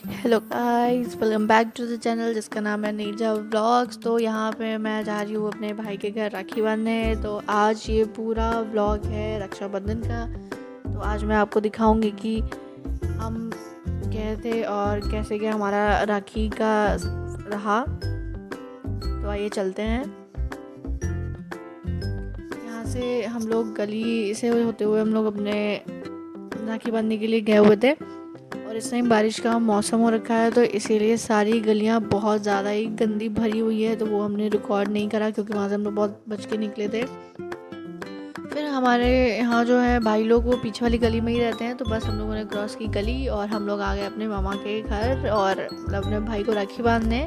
Hello guys, welcome back to the channel जिसका नाम है नीरजा व्लॉग्स। तो यहाँ पे मैं जा रही हूँ अपने भाई के घर राखी बांधने। तो आज ये पूरा व्लॉग है रक्षाबंधन का। तो आज मैं आपको दिखाऊंगी कि हम गए थे और कैसे क्या हमारा राखी का रहा। तो आइए चलते हैं। यहाँ से हम लोग गली से होते हुए हम लोग अपने राखी बांधने के लिए गए हुए थे। और इस टाइम बारिश का मौसम हो रखा है, तो इसीलिए सारी गलियां बहुत ज़्यादा ही गंदी भरी हुई है। तो वो हमने रिकॉर्ड नहीं करा क्योंकि वहाँ से हम लोग बहुत बच के निकले थे। फिर हमारे यहाँ जो है भाई लोग वो पीछे वाली गली में ही रहते हैं। तो बस हम लोगों ने क्रॉस की गली और हम लोग आ गए अपने मामा के घर और अपने भाई को राखी बांधने।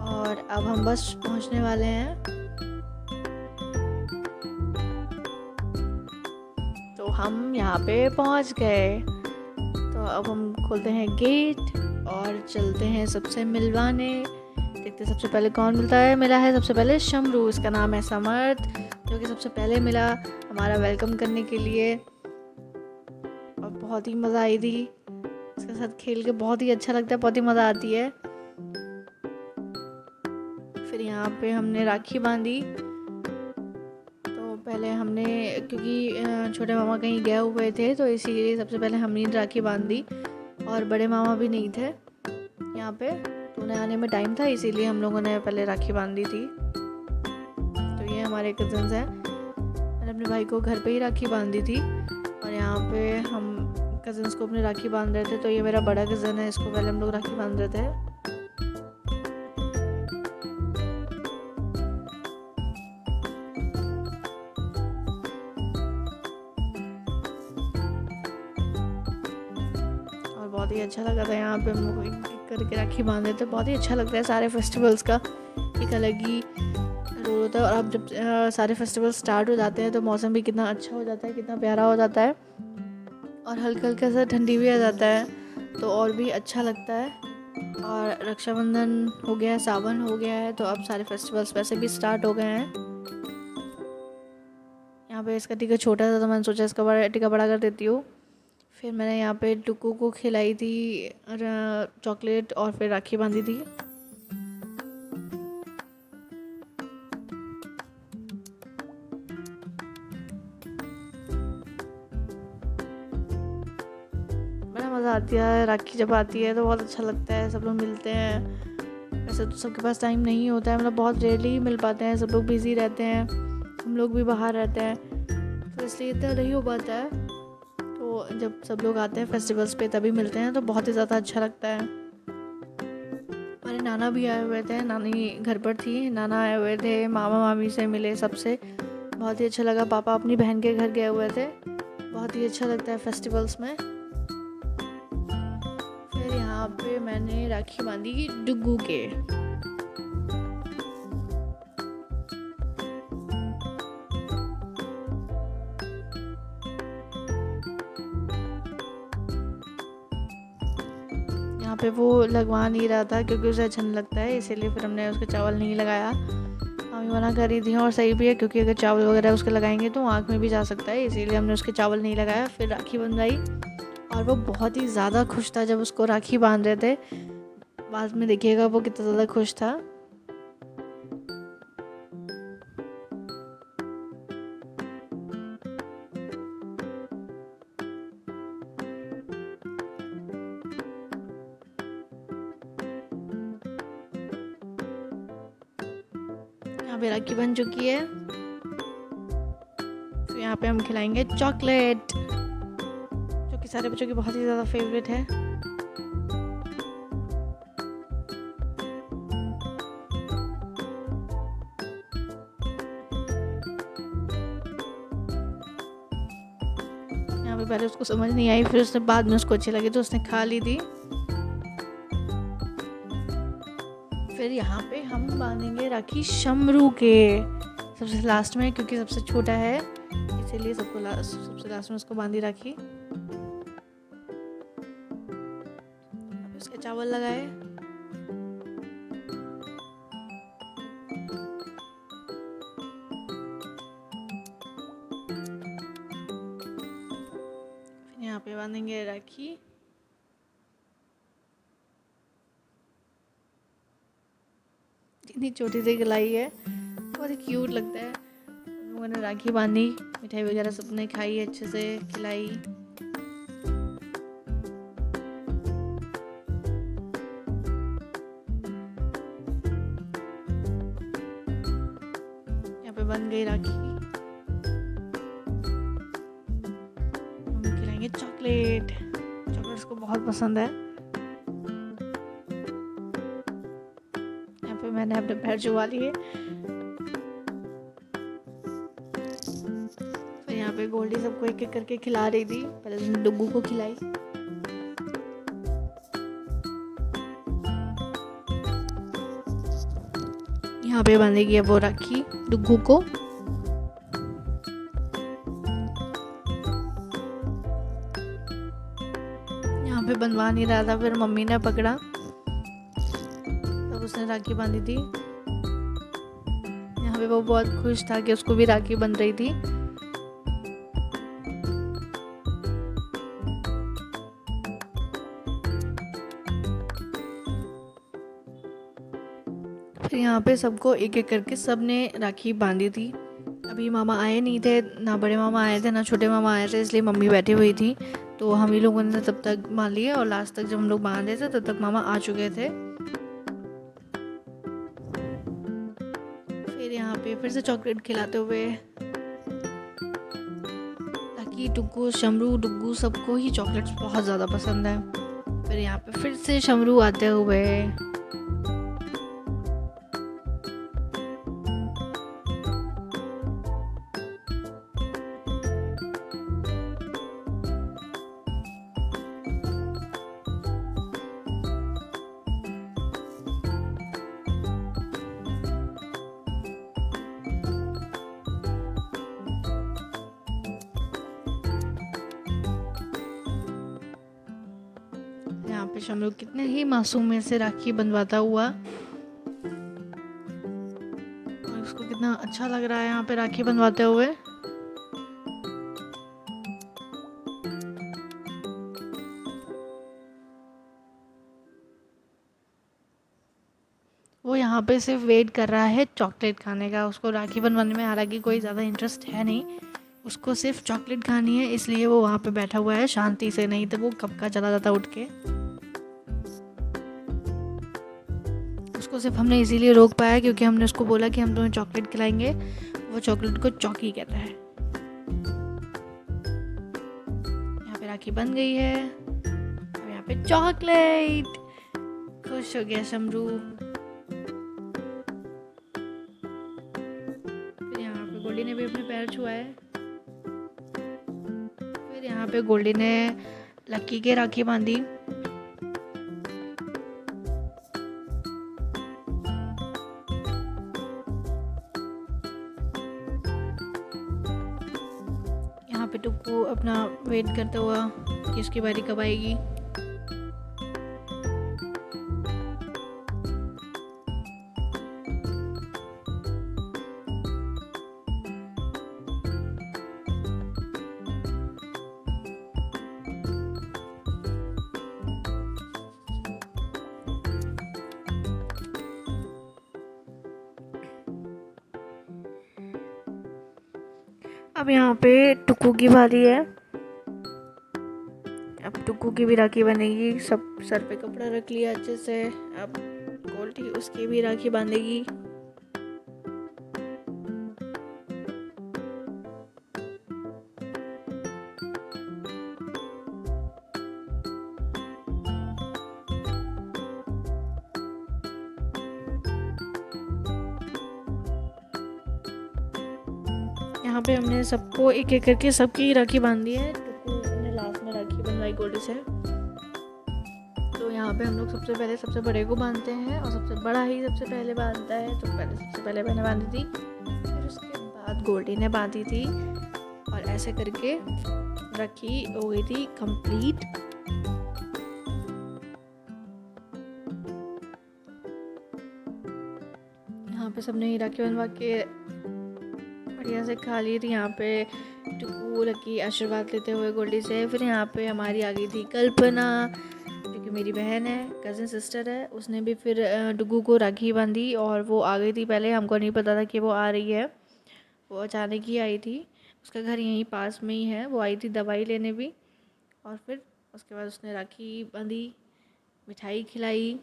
और अब हम बस पहुँचने वाले हैं। तो हम यहाँ पे पहुँच गए। तो अब हम खोलते हैं गेट और चलते हैं सबसे मिलवाने। देखते सबसे पहले कौन मिलता है। मिला है सबसे पहले शमरू, इसका नाम है समर्थ, जो कि सबसे पहले मिला हमारा वेलकम करने के लिए। और बहुत ही मज़ा आई थी इसके साथ खेल के। बहुत ही अच्छा लगता है, बहुत ही मज़ा आती है। फिर यहाँ पे हमने राखी बांधी। तो पहले हमने, क्योंकि छोटे मामा कहीं गए हुए थे, तो इसीलिए सबसे पहले हमने राखी बांधी। और बड़े मामा भी नहीं थे यहाँ पे, तो उन्हें आने में टाइम था, इसीलिए हम लोगों ने पहले राखी बांधी थी। तो ये हमारे कज़न्स हैं। मैंने अपने भाई को घर पे ही राखी बांधी थी। और यहाँ पे हम कज़न्स को अपने राखी बांध रहे थे। तो ये मेरा बड़ा कज़न है, इसको पहले हम लोग राखी बांध रहे थे। और बहुत ही अच्छा लगा था। यहाँ पे हम लोग एक एक करके राखी बांध रहे थे। बहुत ही अच्छा लगता है। सारे फेस्टिवल्स का एक अलग ही रोल होता है। और अब जब सारे फेस्टिवल स्टार्ट हो जाते हैं तो मौसम भी कितना अच्छा हो जाता है, कितना प्यारा हो जाता है। और हल्का हल्का सा ठंडी भी आ जाता है, तो और भी अच्छा लगता है। और रक्षाबंधन हो गया है, सावन हो गया है, तो अब सारे फेस्टिवल्स वैसे भी स्टार्ट हो गए हैं। यहाँ पे इसका टीका छोटा था, तो मैंने सोचा इसका बड़ा टीका बड़ा कर देती हूँ। फिर मैंने यहाँ पे टुक्कू को खिलाई थी चॉकलेट और फिर राखी बांधी थी। बड़ा मज़ा आती है राखी जब आती है, तो बहुत अच्छा लगता है। सब लोग मिलते हैं। वैसे तो सबके पास टाइम नहीं होता है, मतलब बहुत रेयरली ही मिल पाते हैं। सब लोग बिज़ी रहते हैं, हम लोग भी बाहर रहते हैं, तो इसलिए इतना नहीं हो पाता है। तो जब सब लोग आते हैं फेस्टिवल्स पे तभी मिलते हैं, तो बहुत ही ज़्यादा अच्छा लगता है। हमारे नाना भी आए हुए थे, नानी घर पर थी, नाना आए हुए थे, मामा मामी से मिले सबसे। बहुत ही अच्छा लगा। पापा अपनी बहन के घर गए हुए थे। बहुत ही अच्छा लगता है फेस्टिवल्स में। फिर यहाँ पे मैंने राखी बांधी डुग्गू के। यहाँ पे वो लगवा नहीं रहा था क्योंकि उसे अच्छा नहीं लगता है, इसीलिए फिर हमने उसके चावल नहीं लगाया। मम्मी मना कर रही थी और सही भी है, क्योंकि अगर चावल वगैरह उसके लगाएंगे तो आँख में भी जा सकता है, इसीलिए हमने उसके चावल नहीं लगाया। फिर राखी बंधवाई और वो बहुत ही ज़्यादा खुश था जब उसको राखी बांध रहे थे। बाद में देखिएगा वो कितना ज़्यादा खुश था। यहाँ पे राखी बन चुकी है। फिर यहाँ पे हम खिलाएंगे चॉकलेट, जो कि सारे बच्चों की बहुत ही ज़्यादा फेवरेट है। यहाँ पे पहले उसको समझ नहीं आई, फिर उसने बाद में उसको अच्छी लगी तो उसने खा ली थी। फिर यहाँ पे हम बांधेंगे राखी शमरू के सबसे लास्ट में, क्योंकि सबसे छोटा है, इसीलिए सबसे लास्ट में उसको बांधी राखी। उसके चावल लगाए। फिर यहाँ पे बांधेंगे राखी। इतनी छोटी सी कलाई है, बहुत ही क्यूट लगता है। हम लोगों ने राखी बांधी, मिठाई वगैरह सबने खाई, अच्छे से खिलाई। यहाँ पे बन गई राखी। हम खिलाएंगे चॉकलेट, चॉकलेट उसको बहुत पसंद है। यहाँ पे मैंने अपने पैर छुआ लिए। फिर यहाँ पे गोल्डी सबको एक एक करके खिला रही थी। पहले उसने डुग्गू को खिलाई। यहाँ पे बांधेगी अब वो राखी डुग्गू को। यहाँ पे बनवा नहीं रहा था, फिर मम्मी ने पकड़ा, तब उसने राखी बांधी थी। यहाँ पे वो बहुत खुश था कि उसको भी राखी बन रही थी। फिर यहाँ पे सबको एक एक करके सबने राखी बांधी थी। अभी मामा आए नहीं थे, ना बड़े मामा आए थे ना छोटे मामा आए थे, इसलिए मम्मी बैठी हुई थी। तो हम ही लोगों ने तब तक बांध लिए और लास्ट तक जब हम लोग बांध रहे थे तब तक मामा आ चुके थे। फिर यहाँ पे फिर से चॉकलेट खिलाते हुए, ताकि टुक्कू शमरू डुग्गू सबको ही चॉकलेट्स बहुत ज़्यादा पसंद है। फिर यहाँ पे फिर से शमरू आते हुए, यहाँ पे शमरू कितने ही मासूम में से राखी बंधवाता हुआ, और उसको कितना अच्छा लग रहा है यहाँ पे राखी बंधवाते हुए। वो यहाँ पे सिर्फ वेट कर रहा है चॉकलेट खाने का। उसको राखी बनवाने में हालांकि कोई ज़्यादा इंटरेस्ट है नहीं, उसको सिर्फ चॉकलेट खानी है, इसलिए वो वहाँ पे बैठा हुआ है शांति से, नहीं तो वो कब का चला जाता उठ के। उसको सिर्फ हमने इसीलिए रोक पाया क्योंकि हमने उसको बोला कि हम तुम्हें चॉकलेट खिलाएंगे। वो चॉकलेट को चौकी कहता है। यहाँ पे राखी बन गई है, और यहाँ पे चॉकलेट। खुश हो गया शमरू। फिर यहाँ पे गोल्डी ने भी अपने पैर छुआए। फिर यहाँ पे गोल्डी ने लक्की के राखी बांधी। यहाँ पे टुक्कू अपना वेट करता हुआ कि उसकी बारी कब आएगी। अब यहाँ पे टुक्कू की बारी है। अब टुक्कू की भी राखी बनेगी। सब सर पे कपड़ा रख लिया अच्छे से। अब गोल्डी उसकी भी राखी बांधेगी। यहाँ पे हमने सबको एक एक करके सबकी राखी बांध दी है। टुक्कू ने लास्ट में राखी बनवाई गोल्डी से। तो यहाँ पे हम लोग सबसे पहले सबसे बड़े को बांधते हैं, और सबसे बड़ा ही सबसे पहले बांधता है। तो पहले सबसे पहले मैंने बांधी थी, फिर उसके बाद गोल्डी ने बांधी थी, और ऐसे करके राखी हो गई थी कंप्लीट। यहाँ पे सबने ही राखी बनवा के बढ़िया से खा ली थी। यहाँ पे टुक्कू लकी आशीर्वाद लेते हुए गोल्डी से। फिर यहाँ पे हमारी आ गई थी कल्पना, जो क्योंकि मेरी बहन है, कज़न सिस्टर है, उसने भी फिर डुगू को राखी बांधी और वो आ गई थी पहले। हमको नहीं पता था कि वो आ रही है, वो अचानक ही आई थी। उसका घर यहीं पास में ही है। वो आई थी दवाई लेने भी, और फिर उसके बाद उसने राखी बांधी, मिठाई खिलाई।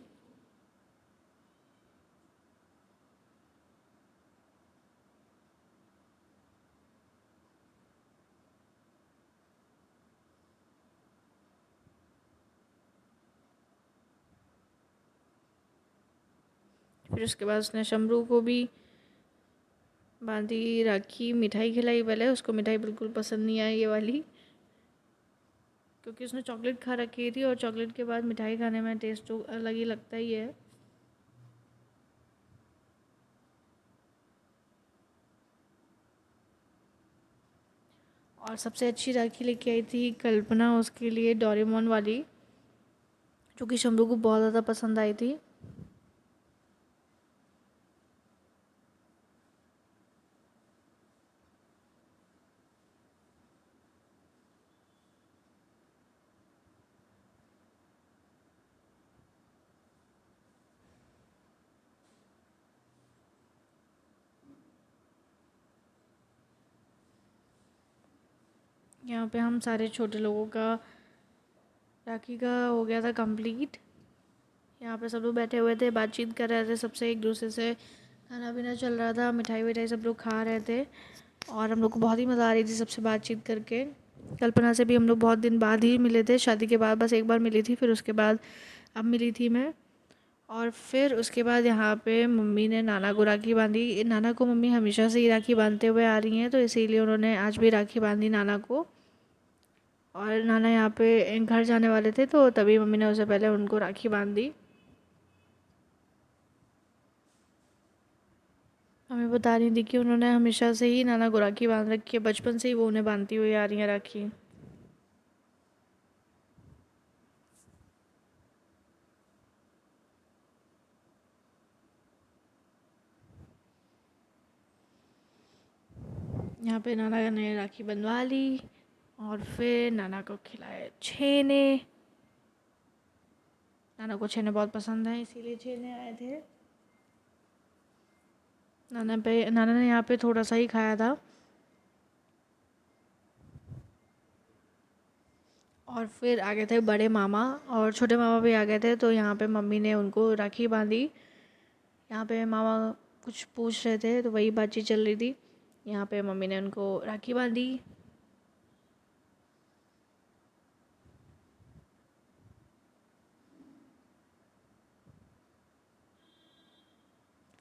फिर उसके बाद उसने शम्रू को भी बांधी राखी, मिठाई खिलाई। पहले उसको मिठाई बिल्कुल पसंद नहीं आई ये वाली, क्योंकि उसने चॉकलेट खा रखी थी और चॉकलेट के बाद मिठाई खाने में टेस्ट तो अलग ही लगता ही है। और सबसे अच्छी राखी लेके आई थी कल्पना उसके लिए, डोरेमोन वाली, जो कि शम्रू को बहुत ज़्यादा पसंद आई थी। यहाँ पे हम सारे छोटे लोगों का राखी का हो गया था कंप्लीट। यहाँ पे सब लोग बैठे हुए थे, बातचीत कर रहे थे सबसे, एक दूसरे से खाना पीना चल रहा था, मिठाई विठाई सब लोग खा रहे थे। और हम लोग को बहुत ही मज़ा आ रही थी सबसे बातचीत करके। कल्पना से भी हम लोग बहुत दिन बाद ही मिले थे, शादी के बाद बस एक बार मिली थी, फिर उसके बाद अब मिली थी मैं। और फिर उसके बाद यहाँ पे मम्मी ने नाना को राखी बांधी। नाना को मम्मी हमेशा से ही राखी बांधते हुए आ रही हैं, तो इसीलिए उन्होंने आज भी राखी बांधी नाना को। और नाना यहाँ पे घर जाने वाले थे, तो तभी मम्मी ने उससे पहले उनको राखी बांध दी। हमें बता रही थी कि उन्होंने हमेशा से ही नाना को राखी बांध रखी है, बचपन से ही वो उन्हें बांधती हुई आ रही हैं राखी। यहाँ पे नाना ने राखी बंधवा ली और फिर नाना को खिलाए छेने। नाना को छेने बहुत पसंद है, इसीलिए छेने आए थे। नाना ने यहाँ पे थोड़ा सा ही खाया था। और फिर आ गए थे बड़े मामा और छोटे मामा भी आ गए थे, तो यहाँ पे मम्मी ने उनको राखी बांधी। यहाँ पे मामा कुछ पूछ रहे थे, तो वही बातचीत चल रही थी। यहाँ पे मम्मी ने उनको राखी बांधी।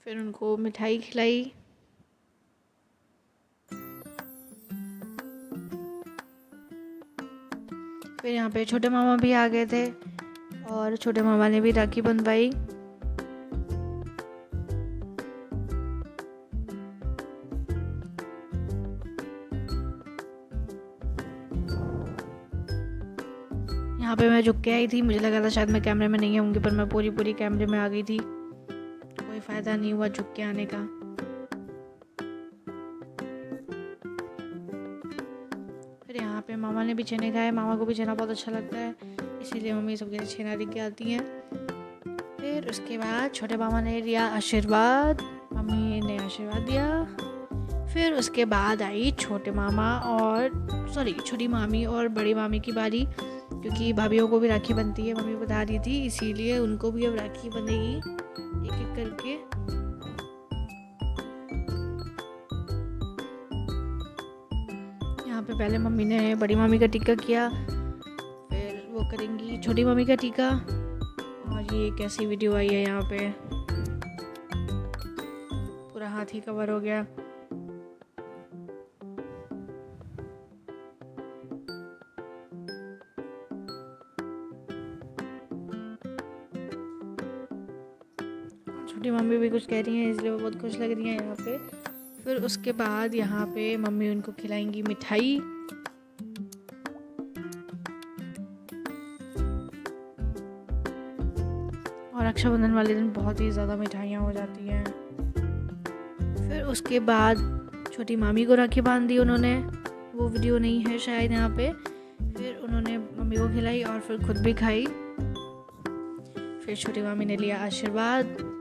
फिर उनको मिठाई खिलाई। फिर यहाँ पे छोटे मामा भी आ गए थे और छोटे मामा ने भी राखी बंधवाई। यहाँ पे मैं झुक के आई थी, मुझे लगा था शायद मैं कैमरे में नहीं आऊँगी, पर मैं पूरी कैमरे में आ गई थी। कोई फ़ायदा नहीं हुआ झुक के आने का। फिर यहाँ पे मामा ने भी छेने खाए। मामा को भी छेना बहुत अच्छा लगता है, इसीलिए मम्मी सबके लिए छेना लेके आती हैं। फिर उसके बाद छोटे मामा ने लिया आशीर्वाद, मम्मी ने आशीर्वाद दिया। फिर उसके बाद आई छोटे मामा और छोटी मामी और बड़ी मामी की बारी, क्योंकि भाभीयों को भी राखी बनती है, मम्मी बता रही थी, इसीलिए उनको भी अब राखी बनेगी एक एक करके। यहाँ पे पहले मम्मी ने बड़ी मामी का टीका किया, फिर वो करेंगी छोटी मामी का टीका। और ये कैसी वीडियो आई है, यहाँ पे पूरा हाथ ही कवर हो गया। छोटी मम्मी भी कुछ कह रही हैं, इसलिए वो बहुत खुश लग रही हैं यहाँ पे। फिर उसके बाद यहाँ पे मम्मी उनको खिलाएंगी मिठाई। और रक्षाबंधन वाले दिन बहुत ही ज़्यादा मिठाइयाँ हो जाती हैं। फिर उसके बाद छोटी मामी को राखी बांध दी उन्होंने, वो वीडियो नहीं है शायद यहाँ पे। फिर उन्होंने मम्मी को खिलाई और फिर खुद भी खाई। फिर छोटी मामी ने लिया आशीर्वाद